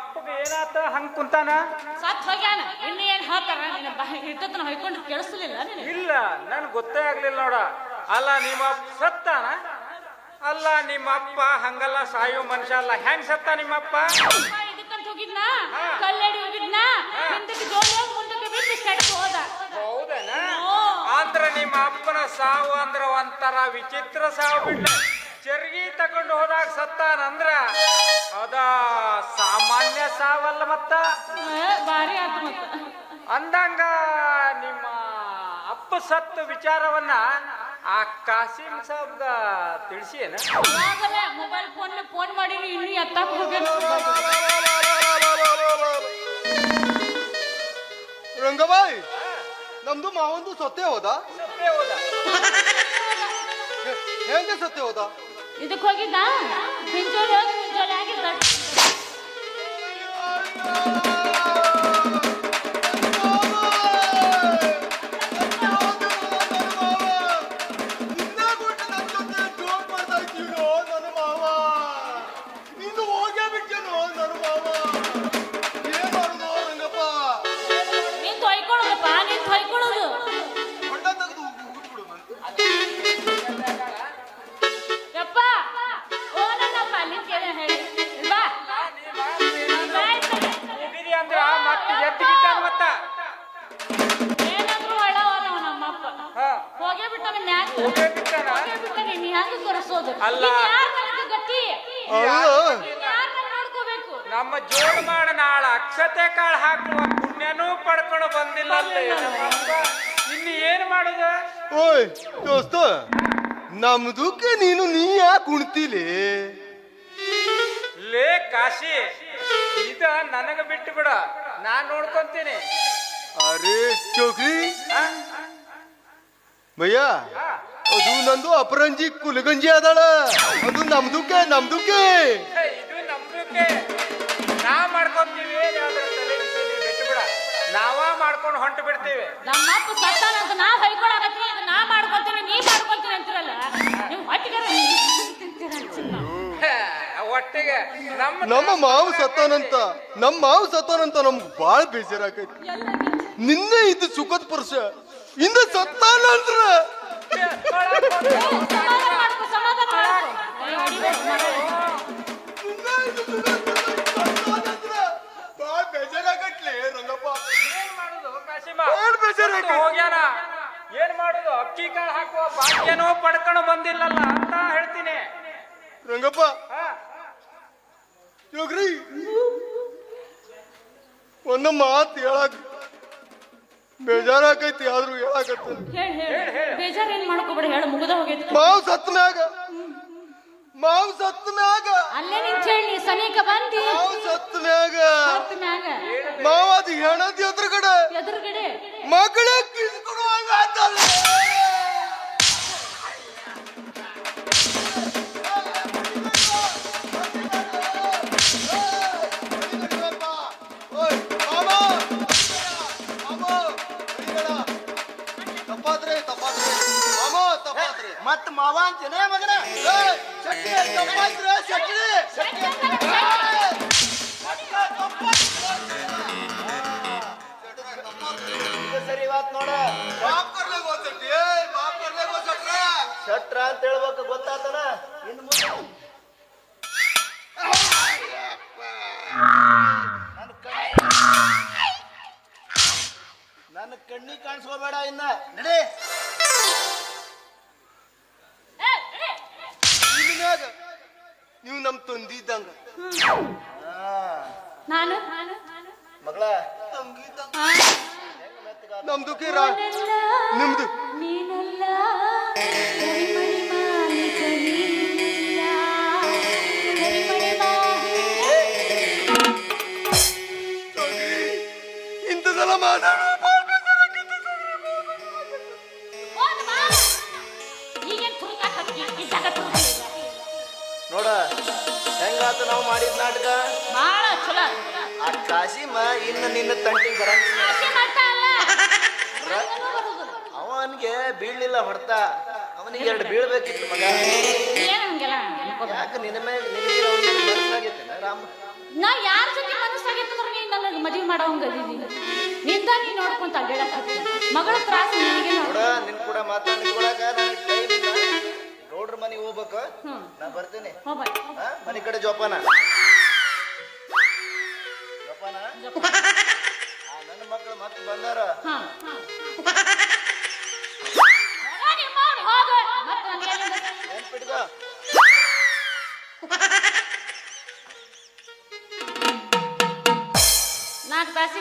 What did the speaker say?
ಅಪ್ಪಗೆ ಏನಾತ ಹಂಗ್ ಕುಂತಾನ? ಸತ್ ಹೋಗ್ಯಾನ. ಇನ್ನು ಏನ್ ಹೇಳ್ತಾರ? ಇಟ್ಟತನ ಹೊಯ್ಕೊಂಡು ಕೇಳಿಸ್ಲಿಲ್ಲ ನೀನು? ಇಲ್ಲ, ನನ್ ಗೊತ್ತೇ ಆಗ್ಲಿಲ್ಲ ನೋಡ. ಅಲ್ಲ ನಿಮ್ಮ ಅಪ್ಪ ಸತ್ತಾನ? ಅಲ್ಲ ನಿಮ್ಮ ಅಪ್ಪ ಹಂಗಲ್ಲ ಸಾಯೋ ಮನುಷ್ಯ ಅಲ್ಲ, ಹೆಂಗ್ ಸತ್ತ ನಿಮ್ಮಪ್ಪ? ಇದಕ್ಕಂತ ಹೋಗಿದ್ನಾ, ಕಲ್ಲಡಿ ಹೋಗಿದ್ನಾ, ಹಿಂದಕ್ಕೆ ಜೋಲಿ ಹೋಗಿ ಮುಂದಕ್ಕೆ ಬಿಟ್ಟು ಸ್ಟೇಟ್ಗೆ ಹೋದ. ಹೌದೇನ? ಅಂದ್ರ ನಿಮ್ಮ ಅಪ್ಪನ ಸಾವು ಅಂದ್ರ ಒಂಥರ ವಿಚಿತ್ರ ಸಾವು ಬಿಟ್ಟ. ಚರ್ಗಿ ತಕೊಂಡು ಹೋದಾಗ ಸತ್ತಾನಂದ್ರ ಅದ ಸಾಮಾನ್ಯ ಸಾವಲ್ಲ ಮತ್ತ. ಭಾರಿ ಆತ ಮತ್ತ. ಅಂದಂಗ ನಿಮ್ಮ ಅಪ್ಪ ಸತ್ತ ವಿಚಾರವನ್ನ ಆ ಕಾಸಿಂ ಸಾಬ್ಗ ತಿಳಿಸಿಯೇನ? ಮೊಬೈಲ್ ಫೋನ್ ಮಾಡಿ ಇನ್ನೂ ಎತ್ತಕ್ಕೆ ಹೋಗ್ಯಾನ. ರಂಗಬಾಯಿ, ನಮ್ದು ಮಾವಂದು ಸತ್ತೇ ಹೋದ? ಹೆಂಗೆ ಸತ್ತೇ ಹೋದ? ಇದಕ್ಕೆ ಹೋಗಿದ್ದ, ಮಿಂಚೋಳಿ ಹೋಗಿ ಮಿಂಚೋಳಿ ಆಗಿದ್ದ. ನಮ್ಮ ಜೋಡ್ ಮಾಡ ನಾಳ ಅಕ್ಷತೆ ಕಾಳು ಹಾಕುವ ಪುಣ್ಯನೂ ಪಡ್ಕೊಂಡು ಬಂದಿಲ್ಲ. ಇನ್ನು ಏನ್ ಮಾಡುದ? ಓಯ್ ದೋಸ್ತ, ನಮ್ದುಕ್ಕೆ ನೀ ಯಾಕೆ ಕುಣ್ತಿಲಿ? ಲೇ ಕಾಶಿ, ಇದ ನನಗ ಬಿಟ್ಟು ಬಿಡ, ನಾನ್ ನೋಡ್ಕೊಂತೀನಿ. ಅರೆ ಚೋಕ್ರಿ ಭಯ್ಯ, ಅದು ನಂದು ಅಪರಂಜಿ ಕುಲಗಂಜಿ ಅದಾಳ, ಅದು ನಮ್ದುಕ್ಕೆ ಇದು ನಮ್ದಕ್ಕೆ ನಾ ಮಾಡ್ಕೊಂತೀವಿ. ಬಿಟ್ಟು ಬಿಡ, ನಾವ ಮಾಡ್ಕೊಂಡು ಹೊಂಟು ಬಿಡ್ತೀವಿ. ನಮ್ಮಪ್ಪ ಸತ್ತಾನಂತ ನಾ ಹೊಯ್ಕೊಳಕತ್ತೀನಿ, ನಾ ಮಾಡ್ಕೊಂತೀನಿ ನೀ ಮಾಡ್ಕೊಂತೀನಿ ಅಂತಿರಲ್ಲ. ನೀವು ಒಟ್ಟಿಗೆ ನಮ್ಮ ಮಾವು ಸತ್ತಾನಂತ ನಮ್ಗೆ ಬಾಳ ಬೇಜಾರಾಕೈತಿ. ನಿನ್ನೆ ಇದು ಸುಖದ ಪುರುಷ ಇಂದ ಸತ್ತಾನಂದ್ರ ಬಾಳ ಬೇಜಾರಾಗಟ್ಲೆ ರಂಗಪ್ಪ. ಏನ್ ಮಾಡುದು ಕಾಶಿಮ? ಹೋಗ್ಯಾನ, ಏನ್ ಮಾಡುದು? ಅಕ್ಕಿ ಕಾಳು ಹಾಕುವ ಭಾಗ್ಯನೋ ಪಡ್ಕೊಂಡು ಬಂದಿಲ್ಲಲ್ಲ ಅಂತ ಹೇಳ್ತೀನಿ ರಂಗಪ್ಪ. ಯೋಗ್ರಿ ಒಂದು ಮಾತು ಹೇಳಕ್ ಬೇಜಾರಾಕೈತಿ, ಆದ್ರೂ ಹೇಳಕತ್ತ. ಬೇಜಾರ್ ಏನ್ ಮಾಡ್ಕೋಬೇಡ, ಹೇಳ ಮುಗಿದ ಹೋಗೈತಿ. ಮಾವು ಸತ್ತ ಮ್ಯಾಗ ಅಲ್ಲೇ ನಿಂಚೇಳಿ ಸನೀಕ ಬಂದಿ. ಮಾವು ಸತ್ತ ಮ್ಯಾಗ ಮಾವ ಅದು ಹೆಣದ ಎದುರುಗಡೆ ಮಗಳೇ ಕಿಸ್ಕೊಡುವಾಗ ಆತಲ್ಲ. ಮತ್ ಮಾವ ಅಂತೇನೆ ಮಗನ? ಸರಿ ಇವತ್ ನೋಡ ಶಟ್ರ ಅಂತ ಹೇಳ್ಬೇಕು, ಗೊತ್ತಾತನ? ಇನ್ನು ನನ್ನ ಕಣ್ಣಿ ಕಾಣಿಸ್ಕೋಬೇಡ ಇನ್ನ. ನಡಿ ನೀವು ನಮ್ ತಂದಿದ್ದಂಗ ನಾನು ಮಗಳ ನಮ್ದು ನಿಮ್ದು ನೀನಲ್ಲ ಇಂಥದೆಲ್ಲ ಮಾತಾಡ ನೋಡ ಹೆಂಗಾತ ನಾವು ಮಾಡಿದ ನಾಟಕ. ಬಾಳ ಚಲೋ. ಆ ಕಾಸಿಮ ಇನ್ನು ನಿನ್ನ ತಂಟಿಗೆ ಬರಂಗಿಲ್ಲ. ಅವನಿಗೆ ಬೀಳ್ಲಿಲ್ಲ ಹೊಡ್ತಾ, ಅವನಿಗೆ 2 ಬೀಳ್ಬೇಕಿತ್ತು ಮಗ. ಏನ್ ಹಂಗೆಲ್ಲ ಯಾಕೆ ನಿನ್ನ ಮೇಲೆ ಮನಸ್ಸಾಗೈತೆ ರಾಮ? ನಾ ಯಾರ ಜೊತೆ ಮದುವೆ ಮಾಡೋಂಗ ನಿಂದ ನೀ ನೋಡ್ಕೊಂತ ಅಡ್ಡಾಡಕ್ ಮಗಳ ತ್ರಾಸ ನಿನಗೆ ನೋಡ ನಿನ್ ಕೂಡ ಮಾತಾಡ್ಕೊಳಕ ನನಗೆ ಟೈಮ್ ಇಲ್ಲ. ನೋಡ್ರ ಮನೆಗೆ ಹೋಗ್ಬೇಕು, ನಾ ಬರ್ತೇನೆ. ಮನೆ ಕಡೆ ಜೋಪಾನ ಜೋಪಾನ. ನನ್ನ ಮಕ್ಕಳು ಮತ್ತೆ ಬಂದಾರ. ನೆನ್ಪಿಟ್ಕೋ. ನಾಲ್ಕು ತಾಸಿ